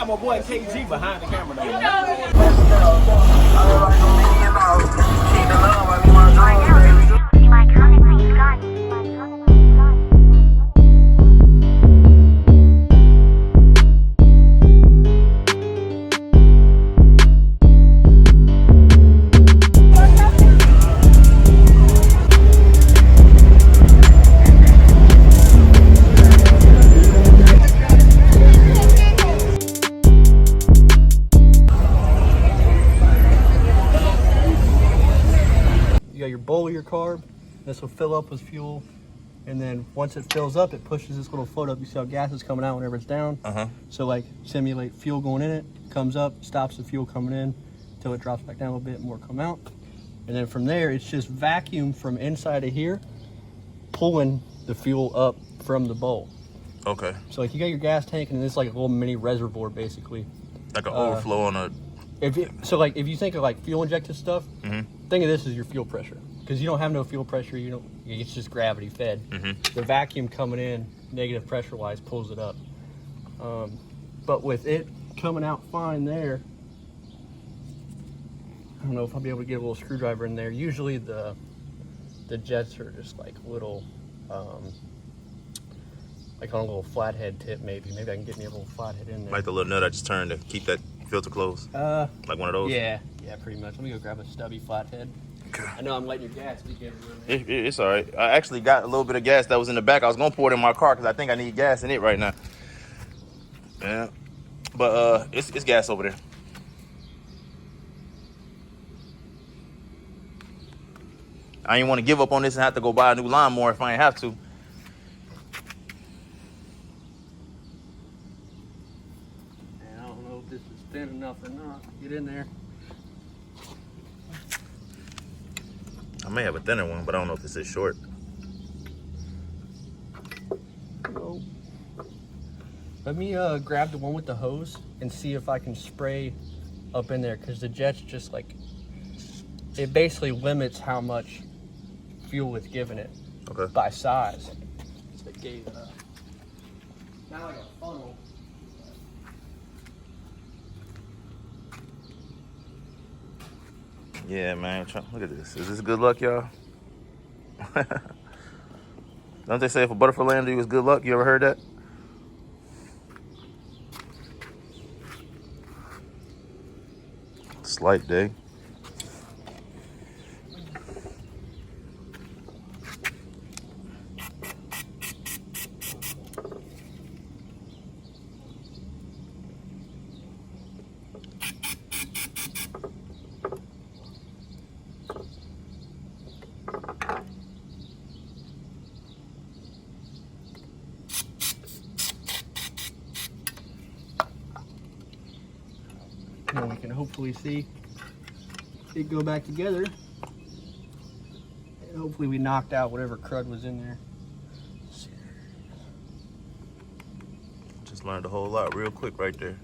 got my boy KG behind the camera though. You got your bowl of your carb. This will fill up with fuel, and then once it fills up, it pushes this little float up. You see how gas is coming out whenever it's down. So like simulate fuel going in it, comes up, stops the fuel coming in until it drops back down a little bit, more come out, and then from there it's just vacuum from inside of here, pulling the fuel up from the bowl. Okay. So like you got your gas tank, and it's like a little mini reservoir basically. Like an overflow on a. If you think of like fuel injected stuff, think of this as your fuel pressure, because you don't have no fuel pressure. It's just gravity fed. The vacuum coming in negative pressure wise pulls it up. But with it coming out fine there, I don't know if I'll be able to get a little screwdriver in there. Usually the jets are just like little, like on a little flathead tip. Maybe I can get me a little flathead in there. Like the little nut I just turned to keep that filter closed. Like one of those. Yeah, pretty much. Let me go grab a stubby flathead. I know I'm letting your gas leak everywhere. It's all right. I actually got a little bit of gas that was in the back. I was gonna pour it in my car because I think I need gas in it right now. Yeah, but it's gas over there. I ain't want to give up on this and have to go buy a new lawnmower if I ain't have to. I don't know if this is thin enough or not. Get in there. I may have a thinner one, but I don't know if this is short. No. Let me grab the one with the hose and see if I can spray up in there, because the jet's just like, it basically limits how much fuel it's giving it by size. So it gave not like a funnel. Yeah, man. Look at this. Is this good luck, y'all? Don't they say if a butterfly lands you, it's good luck? You ever heard that? Slight day. And we can hopefully see it go back together. And hopefully we knocked out whatever crud was in there. Just learned a whole lot real quick right there.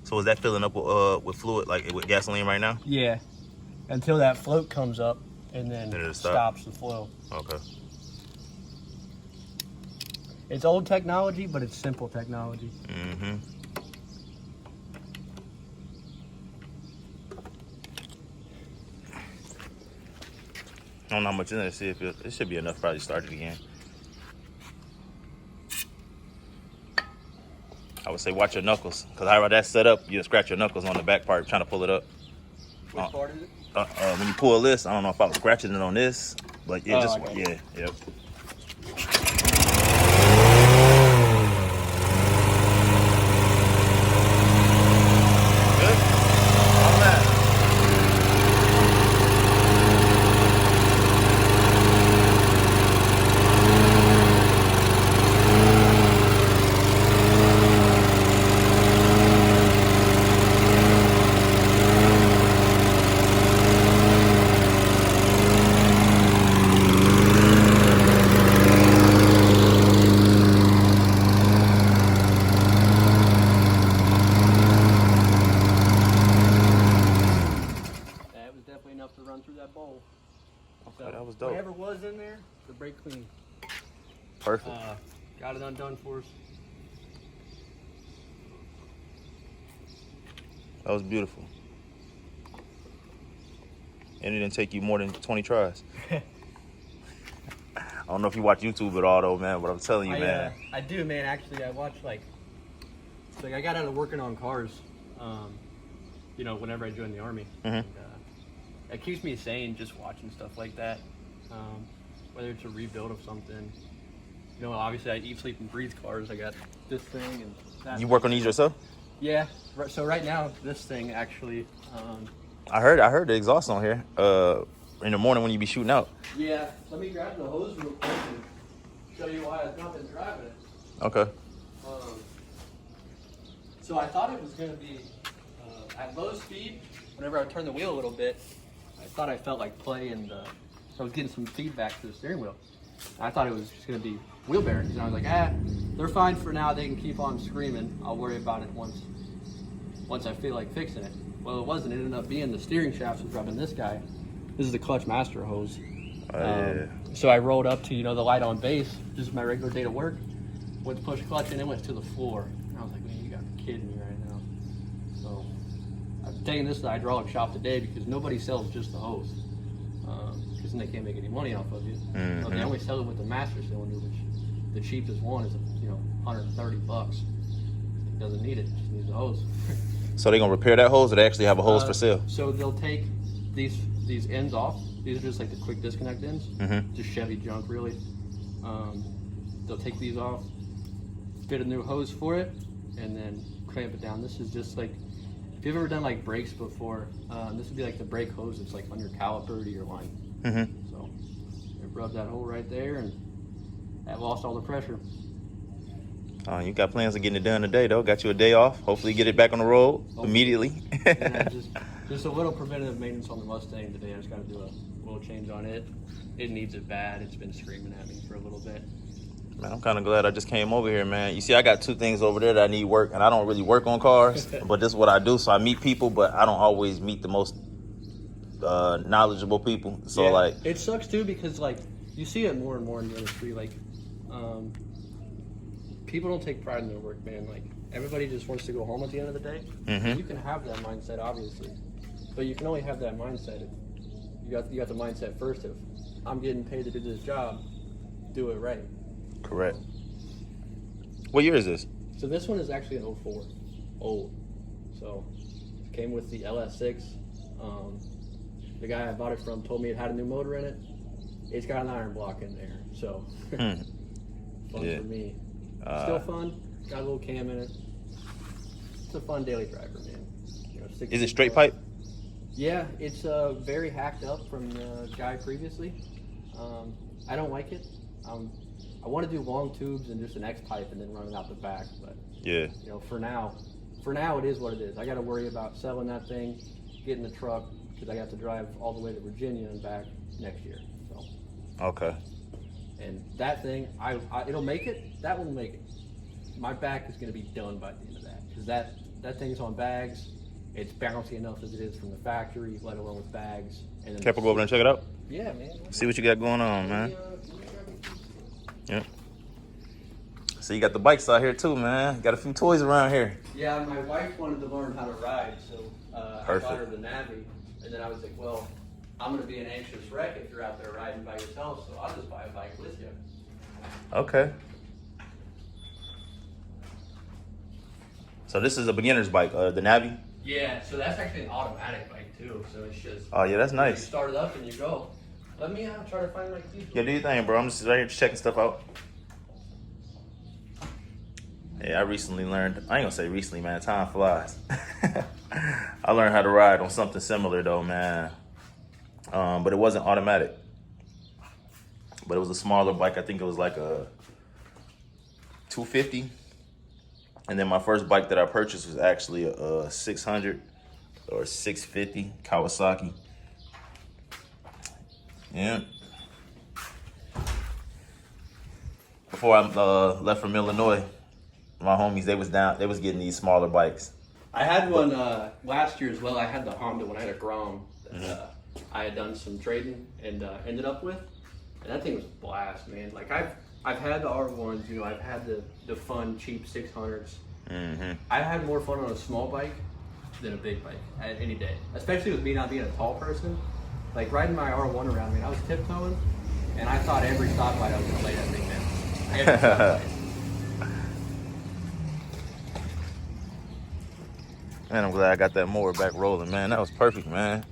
So is that filling up with fluid, like with gasoline right now? Yeah, until that float comes up, and then it'll stops the flow. Okay. It's old technology, but it's simple technology. Mm-hmm. I don't know how much in there to see if it should be enough. Probably start it again. I would say watch your knuckles, because how that's set up, you'll scratch your knuckles on the back part trying to pull it up. Which part is it? When you pull this, I don't know if I was scratching it on this, but yeah, okay. Yep. there, the brake clean. Perfect. Got it undone for us. That was beautiful. And it didn't take you more than 20 tries. I don't know if you watch YouTube at all, though, man, but I'm telling you, man. I do, man. Actually, I watch, like I got out of working on cars, you know, whenever I joined the Army. And, it keeps me sane just watching stuff like that. Whether it's a rebuild of something. You know, obviously I eat, sleep, and breathe cars. I got this thing and that. You work on these yourself? Yeah. So right now, this thing actually. I heard the exhaust on here. In the morning when you be shooting out. Yeah. Let me grab the hose real quick and show you why I've not been driving it. Okay. So I thought it was going to be at low speed. Whenever I turn the wheel a little bit, I thought I felt like play, and I was getting some feedback to the steering wheel. I thought it was just going to be wheel bearings, and I was like, they're fine for now. They can keep on screaming. I'll worry about it once I feel like fixing it. Well, it wasn't. It ended up being the steering shaft was rubbing this guy. This is the clutch master hose. Yeah. So I rolled up to, you know, the light on base, just my regular day to work, went to push clutch, and it went to the floor. And I was like, man, you gotta be kidding me right now. So I'm taking this to the hydraulic shop today because nobody sells just the hose. Because then they can't make any money off of you. So they only sell it with the master cylinder, which the cheapest one is, you know, $130. It doesn't need it, it just needs the hose. So they gonna repair that hose, or they actually have a hose for sale? So they'll take these ends off. These are just like the quick disconnect ends. Just Chevy junk, really. They'll take these off, fit a new hose for it, and then clamp it down. This is just like, if you've ever done like brakes before, this would be like the brake hose that's like on your caliper to your line. So it rubbed that hole right there, and that lost all the pressure. You got plans of getting it done today, though. Got you a day off. Hopefully get it back on the road immediately. Yeah, just a little preventative maintenance on the Mustang today. I just got to do a little change on it. It needs it bad. It's been screaming at me for a little bit. Man, I'm kind of glad I just came over here, man. You see, I got two things over there that I need work, and I don't really work on cars, but this is what I do. So I meet people, but I don't always meet the most knowledgeable people. So, yeah, like... It sucks, too, because, like, you see it more and more in the industry. Like, people don't take pride in their work, man. Like, everybody just wants to go home at the end of the day. You can have that mindset, obviously, but you can only have that mindset if you got the mindset first of, I'm getting paid to do this job, do it right. Correct. What year is this? So this one is actually an 04, old. So it came with the LS6. The guy I bought it from told me it had a new motor in it. It's got an iron block in there, so fun for me. Still fun. Got a little cam in it. It's a fun daily driver, man. You know, is it straight pipe? Yeah, it's very hacked up from the guy previously. I don't like it. I want to do long tubes and just an X pipe and then run it out the back, but yeah, you know, for now it is what it is. I got to worry about selling that thing, getting the truck, because I got to drive all the way to Virginia and back next year. So okay. And that thing, it'll make it. That will make it. My back is going to be done by the end of that, because that thing's on bags. It's bouncy enough as it is from the factory, let alone with bags. And then Kepa, go over there and check it out. Yeah, man. See what you got going on, man. Yeah. So you got the bikes out here too, man. Got a few toys around here. Yeah, my wife wanted to learn how to ride, so I bought her the Navi, and then I was like, well, I'm going to be an anxious wreck if you're out there riding by yourself, so I'll just buy a bike with you. Okay. So this is a beginner's bike, the Navi? Yeah, so that's actually an automatic bike too, so it's just... Oh yeah, that's nice. You start it up and you go. Let me try to find my keys. Yeah, do your thing, bro. I'm just right here checking stuff out. Yeah, I recently learned, I ain't gonna say recently, man, time flies. I learned how to ride on something similar though, man. But it wasn't automatic. But it was a smaller bike. I think it was like a 250. And then my first bike that I purchased was actually a 600 or 650 Kawasaki. Yeah. Before I left from Illinois, my homies, they was getting these smaller bikes. I had one last year as well. I had the Honda when I had a Grom that I had done some trading and ended up with. And that thing was a blast, man. Like I've had the R1s, you know, I've had the fun, cheap 600s. Mm-hmm. I've had more fun on a small bike than a big bike any day. Especially with me not being a tall person. Like riding my R1 around, man, I was tiptoeing, and I thought every stoplight I was gonna lay that thing down. Every stoplight. Man, I'm glad I got that mower back rolling, man. That was perfect, man.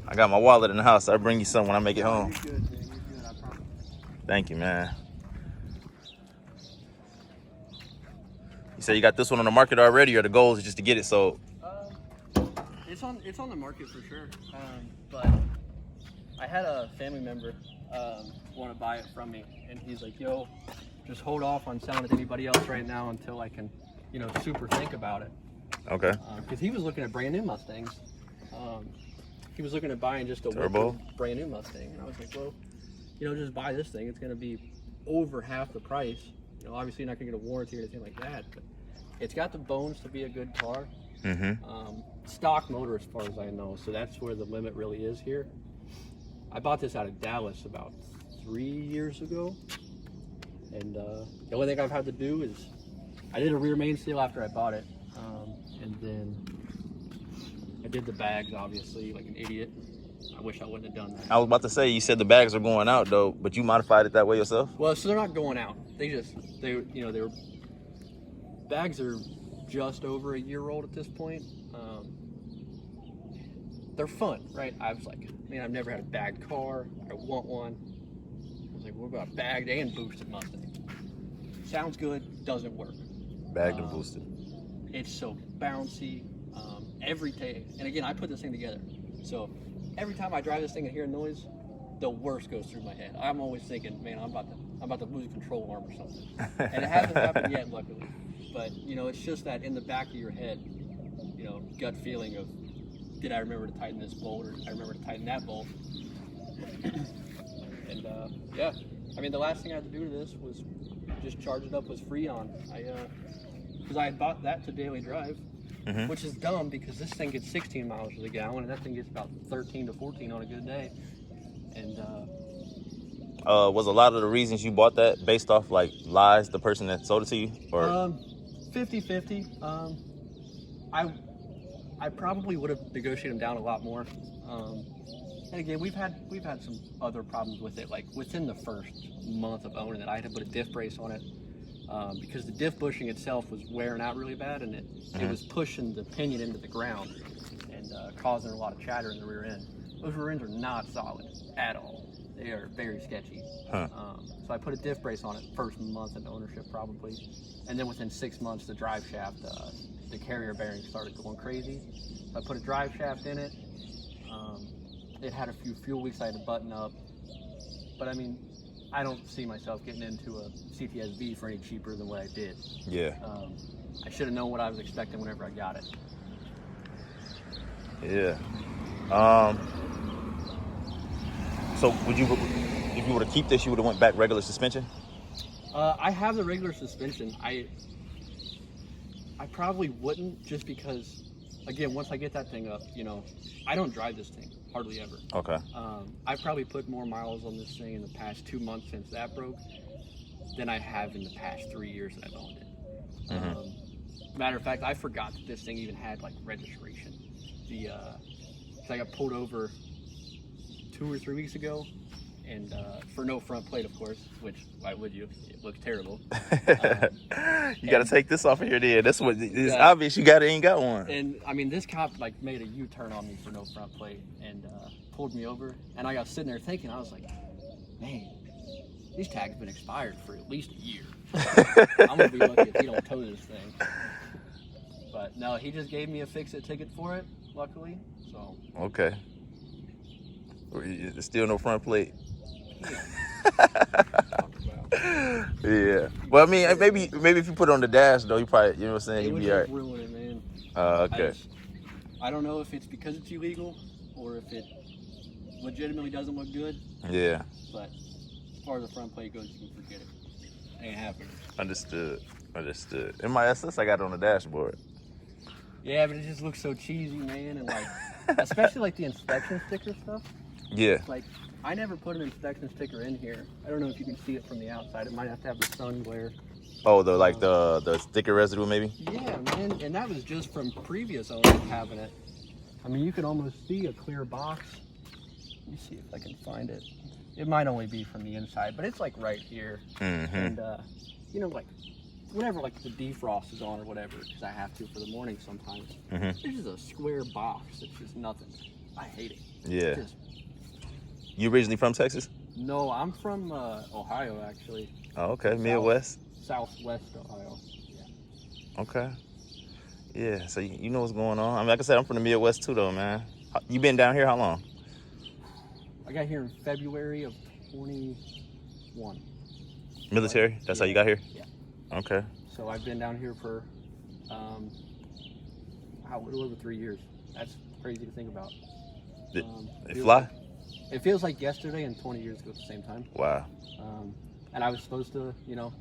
I got my wallet in the house. I'll bring you some when I make it home. You're good, man. You're good, I promise. Thank you, man. You say you got this one on the market already, or the goal is just to get it sold? It's on the market for sure. But I had a family member want to buy it from me, and he's like, "Yo, just hold off on selling it to anybody else right now until I can, you know, super think about it." Okay. Because he was looking at brand new Mustangs. He was looking at buying just a Turbo? brand new Mustang, and I was like, "Well, you know, just buy this thing. It's going to be over half the price. You know, obviously you're not going to get a warranty or anything like that, but it's got the bones to be a good car." Mm-hmm. Stock motor as far as I know, so that's where the limit really is here. I bought this out of Dallas about 3 years ago, and the only thing I've had to do is I did a rear main seal after I bought it, and then I did the bags, obviously, like an idiot. I wish I wouldn't have done that. I was about to say, you said the bags are going out though, but you modified it that way yourself? Well, so they're not going out. They were bags are just over a year old at this point. They're fun, right? I was like, man, I've never had a bagged car. I want one. I was like, what about bagged and boosted Mustang? Sounds good, doesn't work. Bagged and boosted. It's so bouncy. Every day, and again, I put this thing together. So every time I drive this thing and hear a noise, the worst goes through my head. I'm always thinking, man, I'm about to lose a control arm or something. And it hasn't happened yet, luckily. But you know, it's just that in the back of your head, you know, gut feeling of, did I remember to tighten this bolt, or did I remember to tighten that bolt? And yeah, I mean, the last thing I had to do to this was just charge it up with Freon. Because I had bought that to daily drive, which is dumb because this thing gets 16 miles to the gallon, and that thing gets about 13 to 14 on a good day. And was a lot of the reasons you bought that based off like lies the person that sold it to you, or 50-50. I probably would have negotiated them down a lot more. And again, we've had some other problems with it. Like within the first month of owning it, I had to put a diff brace on it because the diff bushing itself was wearing out really bad, and it was pushing the pinion into the ground and causing a lot of chatter in the rear end. Those rear ends are not solid at all. They are very sketchy. So I put a diff brace on it first month into ownership probably, and then within 6 months the drive shaft, the carrier bearing started going crazy. So I put a drive shaft in it. It had a few fuel leaks I had to button up, but I mean, I don't see myself getting into a CTSV for any cheaper than what I did. Yeah. I should have known what I was expecting whenever I got it. Yeah. So would you, if you were to keep this, you would have went back regular suspension? I have the regular suspension. I probably wouldn't, just because, again, once I get that thing up, you know, I don't drive this thing hardly ever. Okay. I've probably put more miles on this thing in the past 2 months since that broke than I have in the past 3 years that I've owned it. Matter of fact, I forgot that this thing even had like registration. I got pulled over 2 or 3 weeks ago, and for no front plate, of course, which why would you? It looks terrible. You got to take this off of here, then. That's what it's obvious. You ain't got one. And I mean, this cop like made a U-turn on me for no front plate and pulled me over. And I got sitting there thinking, I was like, man, these tags have been expired for at least a year. I'm gonna be lucky if he don't tow this thing. But no, he just gave me a fix-it ticket for it, luckily. So okay. Still no front plate. Yeah. Well, I mean, maybe if you put it on the dash, though, you probably, you know what I'm saying, you'd be all right. Ruin it, man. Okay. I don't know if it's because it's illegal or if it legitimately doesn't look good. Yeah. But as far as the front plate goes, you can forget it. Ain't happening. Understood. In my SS, I got it on the dashboard. Yeah, but it just looks so cheesy, man, and like, especially like the inspection sticker stuff. Yeah. Like, I never put an inspection sticker in here. I don't know if you can see it from the outside. It might have to have the sun glare. Oh, the sticker residue maybe? Yeah, man. And that was just from previous owners having it. I mean, you can almost see a clear box. Let me see if I can find it. It might only be from the inside, but it's like right here. And, you know, like whenever like the defrost is on or whatever, because I have to for the morning sometimes, there's just a square box. It's just nothing. I hate it. Yeah. Just, You originally from Texas? no, I'm from Ohio, actually. Oh, okay. Midwest? Southwest Ohio. Yeah. Okay. Yeah, so you know what's going on. I mean, like I said, I'm from the Midwest too, though, man. You been down here how long? I got here in February of 21. Military? That's how you got here? Yeah. Okay. So I've been down here for a little over 3 years. That's crazy to think about. They fly? It feels like yesterday and 20 years ago at the same time. Wow. And I was supposed to, you know,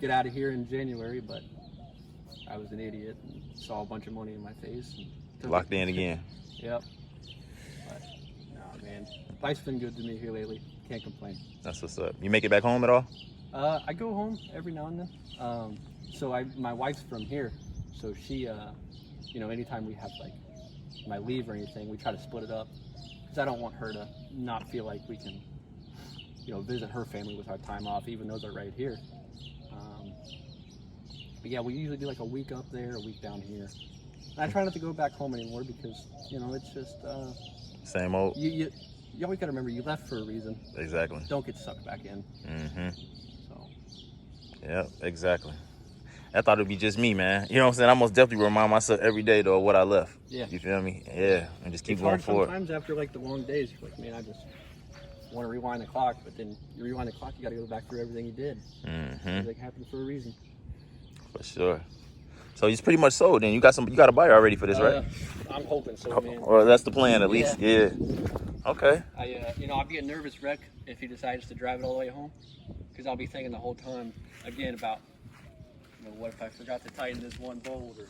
get out of here in January, but I was an idiot and saw a bunch of money in my face. And Locked in again. Yep. But, nah, man. Life's been good to me here lately. Can't complain. That's what's up. You make it back home at all? I go home every now and then. So my wife's from here, so she, you know, anytime we have like my leave or anything, we try to split it up because I don't want her to not feel like we can, you know, visit her family with our time off, even though they're right here. But yeah, we usually do like a week up there, a week down here. And I try not to go back home anymore because, you know, it's just same old. You always got to remember you left for a reason. Exactly. Don't get sucked back in. So. Yeah, exactly. I thought it'd be just me, man. You know what I'm saying? I most definitely remind myself every day though what I left. Yeah. You feel me? Yeah, and just keep it's going hard forward. Sometimes after like the long days, you're like, man, I just want to rewind the clock. But then you rewind the clock, you got to go back through everything you did. Everything happened for a reason. For sure. So he's pretty much sold. Then you got a buyer already for this, right? I'm hoping so, man. Or that's the plan at least. Yeah. Okay. You know, I'd be a nervous wreck if he decides to drive it all the way home, because I'll be thinking the whole time again about, you know, what if I forgot to tighten this one bolt or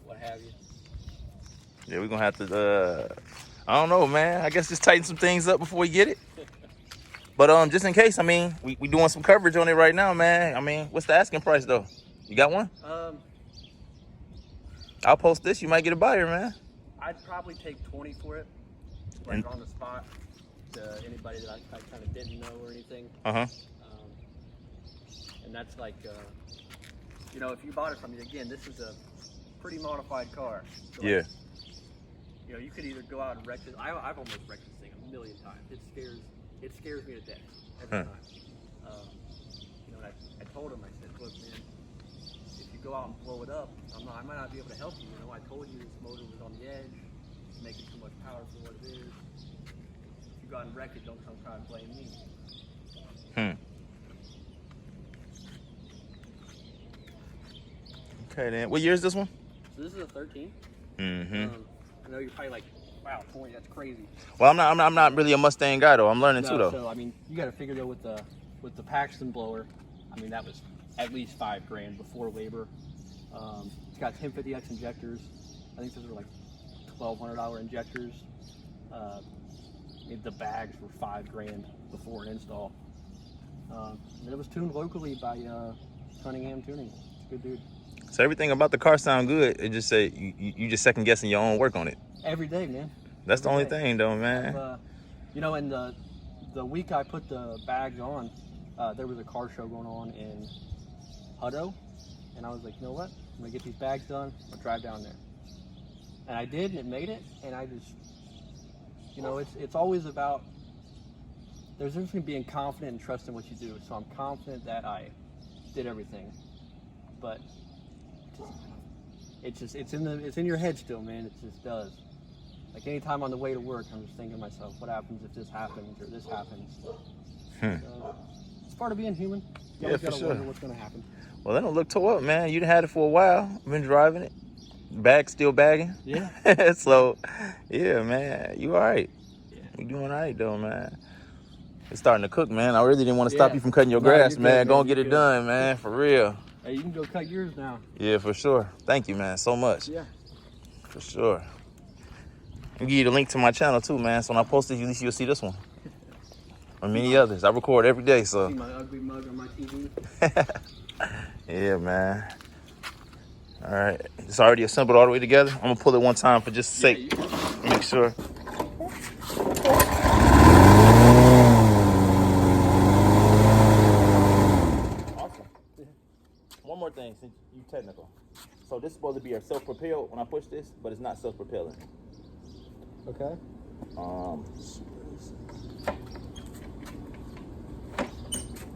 what have you. Yeah, we're gonna have to. I don't know, man. I guess just tighten some things up before we get it. But just in case, I mean, we doing some coverage on it right now, man. I mean, what's the asking price though? You got one? I'll post this. You might get a buyer, man. I'd probably take 20 for it, like on the spot, to anybody that I kind of didn't know or anything. And that's like, you know, if you bought it from me, again, this is a pretty modified car. So like, yeah. You know, you could either go out and wreck this. I've almost wrecked this thing a million times. It scares me to death every time. You know, and I told him, I said, look, man, if you go out and blow it up, I might not be able to help you. You know, I told you this motor was on the edge, it's making too much power for what it is. If you go out and wreck it, don't come try and blame me. Okay, then. What year is this one? So this is a 13. I know you're probably like, wow, 20, that's crazy. Well, I'm not really a Mustang guy though. I'm learning too though. So I mean, you got to figure though with the Paxton blower. I mean, that was at least $5,000 before labor. It's got 1050X injectors. I think those were like $1,200 injectors. The bags were $5,000 before an install. And it was tuned locally by Cunningham Tuning. It's a good dude. So everything about the car sound good. It just say you just second guessing your own work on it. Every day, man. That's the only thing though, man. You know, and the week I put the bags on, there was a car show going on in Hutto, and I was like, you know what? I'm gonna get these bags done. I'll drive down there, and I did, and it made it. And I just, you know, it's always about. There's difference between being confident and trusting what you do. So I'm confident that I did everything, but it's in your head still, man. It just does. Like anytime on the way to work, I'm just thinking to myself, what happens if this happens or this happens? It's part of being human. You always gotta wonder what's gonna happen. Well, that don't look tore up, man. You done had it for a while. Been driving it. Bag still bagging. Yeah. So, yeah, man. You all right. Yeah. You doing all right, though, man. It's starting to cook, man. I really didn't want to stop you from cutting your grass, you're man. good, Go and get it done, man. For real. Hey, you can go cut yours now. Yeah, for sure. Thank you, man, so much. Yeah. For sure. I'll give you the link to my channel too, man. So when I post it, at least you'll see this one. Or many others. I record every day, so. See my ugly mug on my TV? Yeah, man. All right. It's already assembled all the way together. I'm going to pull it one time for just sake. Make sure. Awesome. One more thing, since you're technical. So this is supposed to be a self-propelled when I push this, but it's not self-propelling. Okay.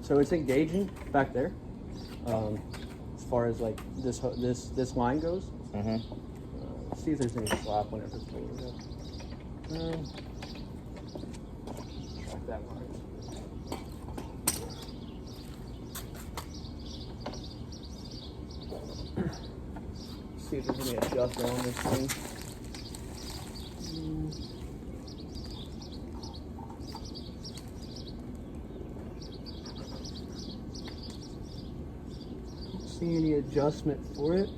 So it's engaging back there. As far as like this line goes. Mm-hmm. Let's see if there's any slap whenever it's pulled up. Track that line. See if there's any adjustment on this thing. Don't see any adjustment for it.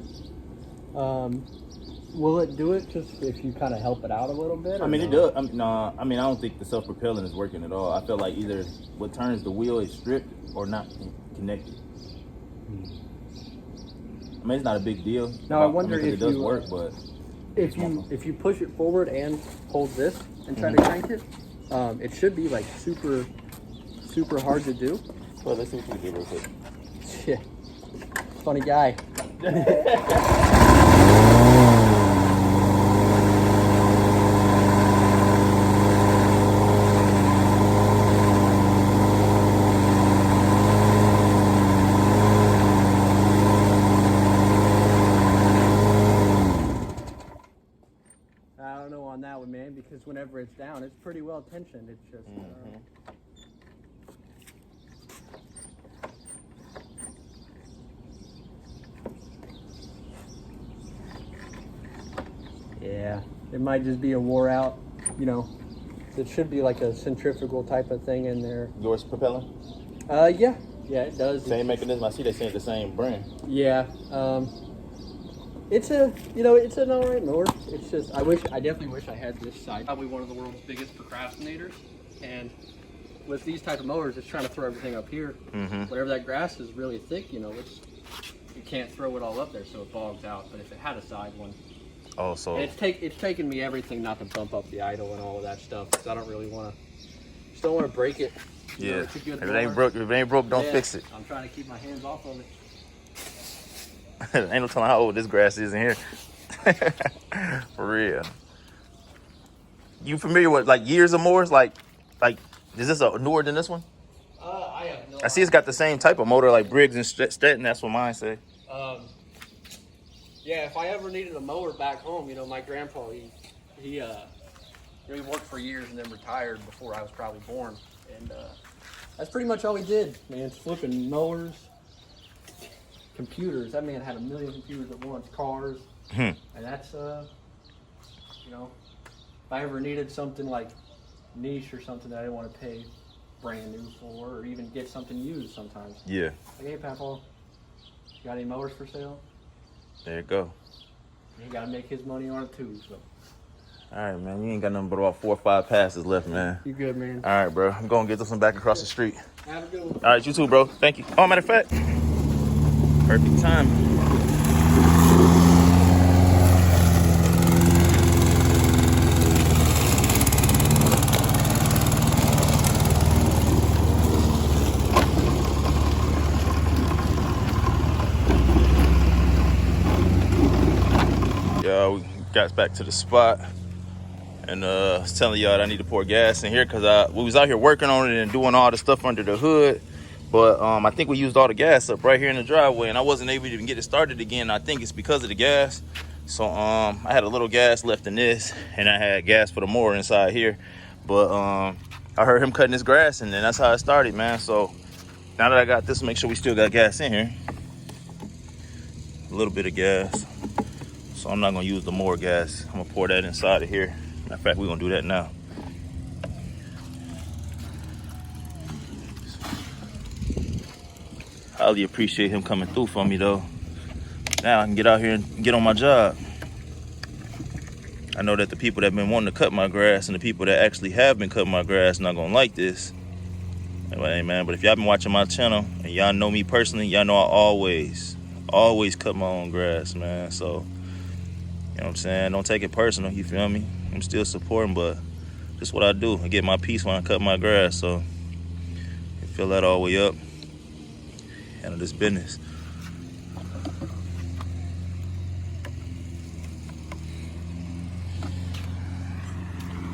Will it do it just if you kind of help it out a little bit? I mean, it does. I don't think the self-propelling is working at all. I feel like either what turns the wheel is stripped or not connected. I mean, it's not a big deal. Now I wonder if it does you, work, but if you push it forward and hold this and try to crank it, it should be like super hard to do. well, let's see what you can do real quick. Yeah, funny guy. I don't know on that one, man, because whenever it's down, it's pretty well tensioned. It's just. Yeah, it might just be a wore out, it should be like a centrifugal type of thing in there. Yours propelling? Yeah, it does. Same mechanism. I see they saying the same brand. Yeah, it's it's an alright mower. It's just, I definitely wish I had this side. Probably one of the world's biggest procrastinators, and with these type of mowers, it's trying to throw everything up here. Whenever that grass is really thick, you can't throw it all up there, so it bogs out. But if it had a side one, So and it's taken me everything not to bump up the idle and all of that stuff, because I don't really want to. Just don't want to break it. yeah, It's a good if mower. it ain't broke, don't fix it. I'm trying to keep my hands off of it. Ain't no telling how old this grass is in here. For real. You familiar with like years or more? Like, is this a newer than this one? I have no. I see it's got the same type of motor like Briggs and Stetton. That's what mine say. Yeah, if I ever needed a mower back home, my grandpa, he worked for years and then retired before I was probably born, and that's pretty much all he did, man. It's flipping mowers, computers. That man had a million computers at once, cars, and that's if I ever needed something like niche or something that I didn't want to pay brand new for, or even get something used sometimes. Yeah. Like, hey, Papa, you got any mowers for sale? There you go. He got to make his money on it too, so. All right, man. You ain't got nothing but about 4 or 5 passes left, man. You good, man. All right, bro. I'm going to get this one back across the street. Have a good one. All right, you too, bro. Thank you. Oh, matter of fact, perfect time. We got back to the spot, and I was telling y'all I need to pour gas in here because we was out here working on it and doing all the stuff under the hood, but I think we used all the gas up right here in the driveway, and I wasn't able to even get it started again. I think it's because of the gas. So I had a little gas left in this, and I had gas for the mower inside here, but I heard him cutting his grass, and then that's how it started, man. So now that I got this, make sure we still got gas in here. A little bit of gas. So I'm not gonna use the more gas. I'm gonna pour that inside of here. Matter of fact, we're gonna do that now. Highly appreciate him coming through for me though. Now I can get out here and get on my job. I know that the people that have been wanting to cut my grass and the people that actually have been cutting my grass not gonna like this. Anyway, hey man, but if y'all been watching my channel and y'all know me personally, y'all know I always cut my own grass, man. So, you know what I'm saying? Don't take it personal, you feel me? I'm still supporting, but this is what I do. I get my peace when I cut my grass, so you fill that all the way up. Handle this business.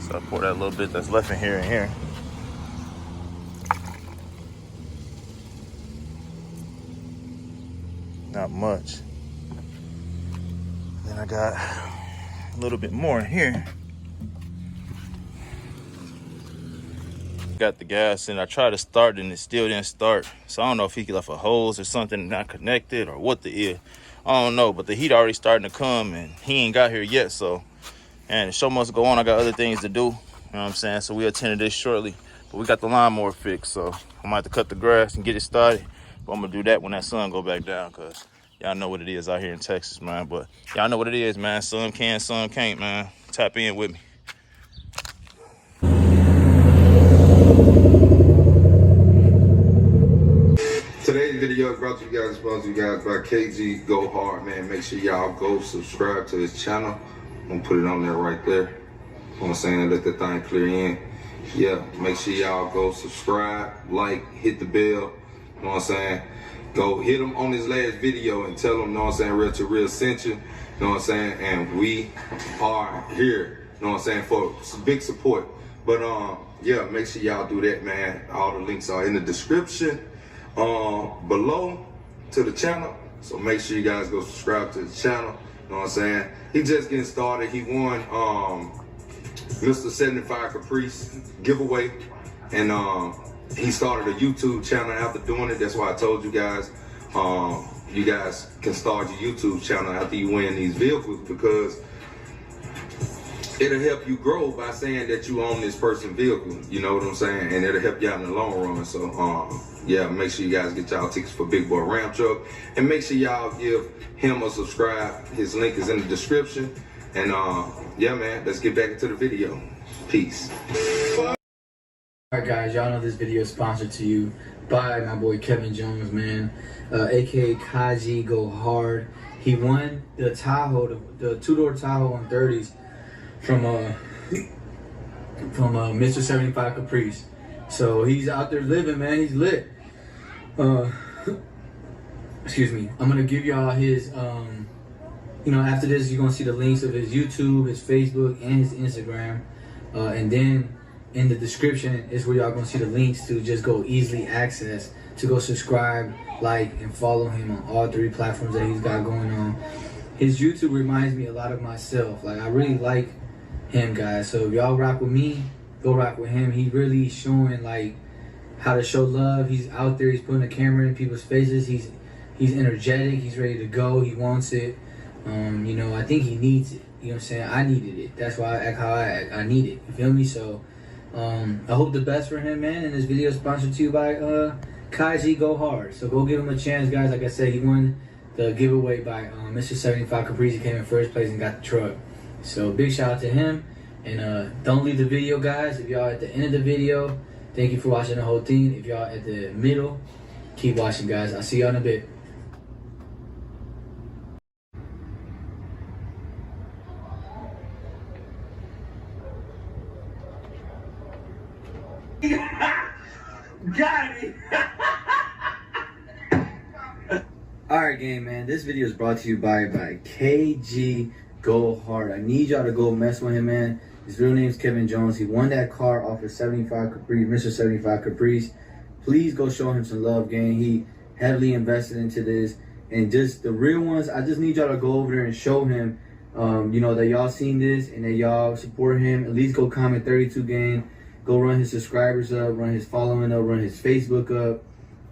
So I pour that little bit that's left in here and here. Not much. Then I got a little bit more in here. Got the gas in. I tried to start and it still didn't start. So I don't know if he left a hose or something not connected or what the is. I don't know, but the heat already starting to come and he ain't got here yet. So, and the show must go on. I got other things to do. You know what I'm saying? So we'll attend to this shortly. But we got the lawnmower fixed. So I'm gonna have to cut the grass and get it started. But I'm gonna do that when that sun go back down, cause y'all know what it is out here in Texas, man. But y'all know what it is, man. Some can, some can't, man. Tap in with me. Today's video is brought to you guys, sponsored you guys by KG Go Hard, man. Make sure y'all go subscribe to his channel. I'm gonna put it on there right there. You know what I'm saying? Let that thing clear in. Yeah, make sure y'all go subscribe, like, hit the bell. You know what I'm saying? Go hit him on his last video and tell him, you know what I'm saying, Real to Real sent you. You know what I'm saying? And we are here, you know what I'm saying, for some big support. But yeah, make sure y'all do that, man. All the links are in the description below to the channel. So make sure you guys go subscribe to the channel. You know what I'm saying? He just getting started. He won Mr. 75 Caprice giveaway. And he started a YouTube channel after doing it. That's why I told you guys can start your YouTube channel after you win these vehicles, because it'll help you grow by saying that you own this person's vehicle. You know what I'm saying? And it'll help you out in the long run. So yeah, make sure you guys get y'all tickets for Big Boy Ram Truck, and make sure y'all give him a subscribe. His link is in the description. And yeah, man, let's get back into the video. Peace. Alright guys, y'all know this video is sponsored to you by my boy Kevin Jones, man, aka Kaji Go Hard. He won the Tahoe, the two-door Tahoe on 30s from Mr. 75 Caprice. So he's out there living, man. He's lit. Excuse me. I'm gonna give y'all his you know, after this you're gonna see the links of his YouTube, his Facebook, and his Instagram, and then in the description is where y'all gonna see the links to just go easily access to go subscribe, like, and follow him on all 3 platforms that he's got going on. His YouTube reminds me a lot of myself. Like, I really like him, guys. So if y'all rock with me, go rock with him. He really showing like how to show love. He's out there. He's putting a camera in people's faces. He's energetic. He's ready to go. He wants it. You know, I think he needs it. You know what I'm saying? I needed it. That's why I act how I act. I need it. You feel me? So I hope the best for him, man. And this video is sponsored to you by Kaiji Go Hard. So go give him a chance, guys. Like I said, he won the giveaway by Mr. 75 Caprice. He came in first place and got the truck. So big shout out to him. And don't leave the video, guys. If y'all at the end of the video, thank you for watching the whole thing. If y'all at the middle, keep watching, guys. I'll see y'all in a bit. Got it. Alright, gang, man. This video is brought to you by KG Go Hard. I need y'all to go mess with him, man. His real name's Kevin Jones. He won that car off of 75 Caprice, Mr. 75 Caprice. Please go show him some love, gang. He heavily invested into this. And just the real ones, I just need y'all to go over there and show him, you know, that y'all seen this and that y'all support him. At least go comment 32 gang. Go run his subscribers up, run his following up, run his Facebook up.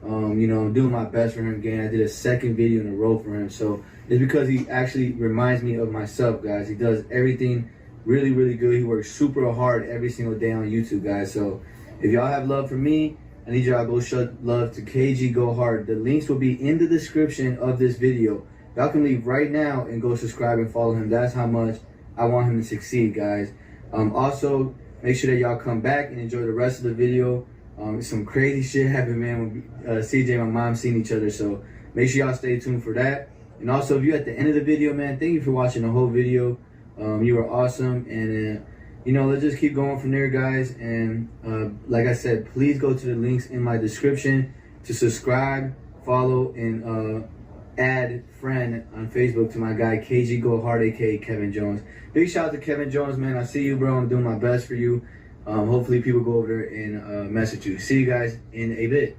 You know, I'm doing my best for him, gang. I did a second video in a row for him. So it's because he actually reminds me of myself, guys. He does everything really, really good. He works super hard every single day on YouTube, guys. So if y'all have love for me, I need y'all to go show love to KG Go Hard. The links will be in the description of this video. Y'all can leave right now and go subscribe and follow him. That's how much I want him to succeed, guys. Also, make sure that y'all come back and enjoy the rest of the video. Some crazy shit happened, man, when CJ and my mom seen each other, so make sure y'all stay tuned for that. And also, if you're at the end of the video, man, thank you for watching the whole video. You were awesome, and let's just keep going from there, guys. And like I said, please go to the links in my description to subscribe, follow, and add friend on Facebook to my guy KG Go Hard, aka Kevin Jones. Big shout out to Kevin Jones, man. I see you, bro. I'm doing my best for you. Hopefully people go over there and message you. See you guys in a bit.